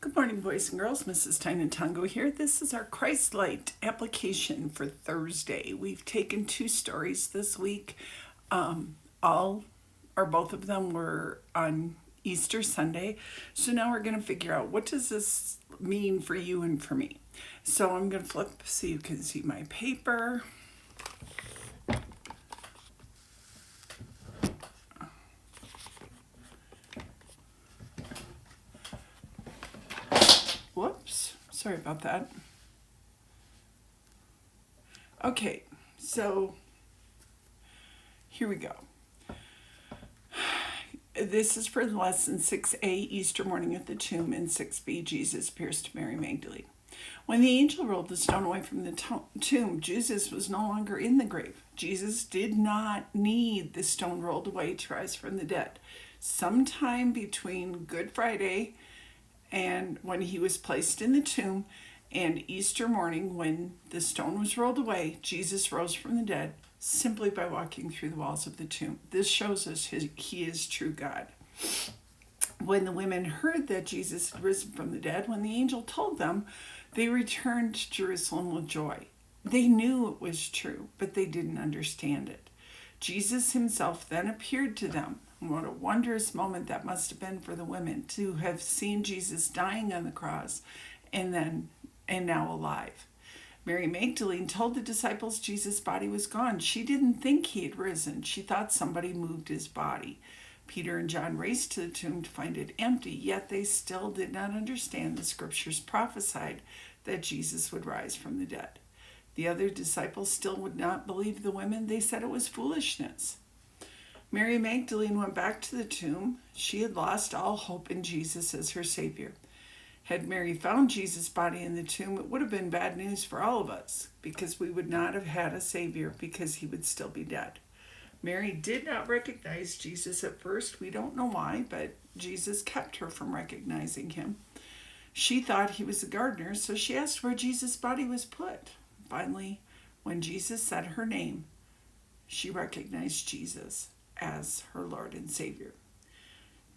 Good morning, boys and girls. Mrs. Tynan Tango here. This is our Christ Light application for Thursday. We've taken 2 stories this week. All or both of them were on Easter Sunday. So now we're going to figure out, what does this mean for you and for me? So I'm going to flip so you can see my paper. Whoops, sorry about that. Okay, so here we go. This is for lesson 6a, Easter morning at the tomb, and 6b, Jesus appears to Mary Magdalene. When the angel rolled the stone away from the tomb, Jesus was no longer in the grave. Jesus did not need the stone rolled away to rise from the dead. Sometime between Good Friday and when he was placed in the tomb and Easter morning, when the stone was rolled away, Jesus rose from the dead simply by walking through the walls of the tomb. This shows us he is true God. When the women heard that Jesus had risen from the dead, when the angel told them, they returned to Jerusalem with joy. They knew it was true, but they didn't understand it. Jesus himself then appeared to them. What a wondrous moment that must have been for the women to have seen Jesus dying on the cross and now alive. Mary Magdalene told the disciples Jesus' body was gone. She didn't think he had risen. She thought somebody moved his body. Peter and John raced to the tomb to find it empty, yet they still did not understand the scriptures prophesied that Jesus would rise from the dead. The other disciples still would not believe the women. They said it was foolishness. Mary Magdalene went back to the tomb. She had lost all hope in Jesus as her Savior. Had Mary found Jesus' body in the tomb, it would have been bad news for all of us, because we would not have had a Savior, because he would still be dead. Mary did not recognize Jesus at first. We don't know why, but Jesus kept her from recognizing him. She thought he was a gardener, so she asked where Jesus' body was put. Finally, when Jesus said her name, she recognized Jesus as her Lord and Savior.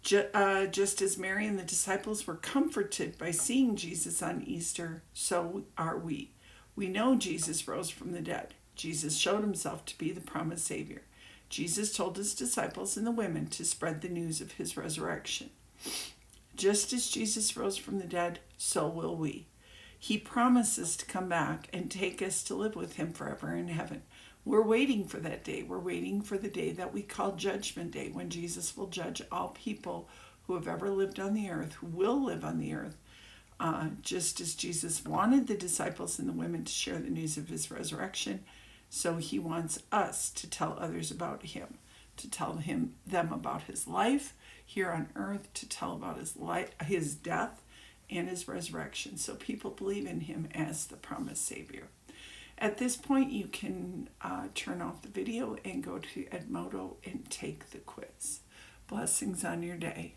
Just as Mary and the disciples were comforted by seeing Jesus on Easter, so are we. We know Jesus rose from the dead. Jesus showed himself to be the promised Savior. Jesus told his disciples and the women to spread the news of his resurrection. Just as Jesus rose from the dead, so will we. He promises to come back and take us to live with him forever in heaven. We're waiting for that day. We're waiting for the day that we call Judgment Day, when Jesus will judge all people who have ever lived on the earth, who will live on the earth. Just as Jesus wanted the disciples and the women to share the news of his resurrection, so he wants us to tell others about him, to tell them about his life here on earth, to tell about his death and his resurrection, so people believe in him as the promised Savior. At this point, you can turn off the video and go to Edmodo and take the quiz. Blessings on your day.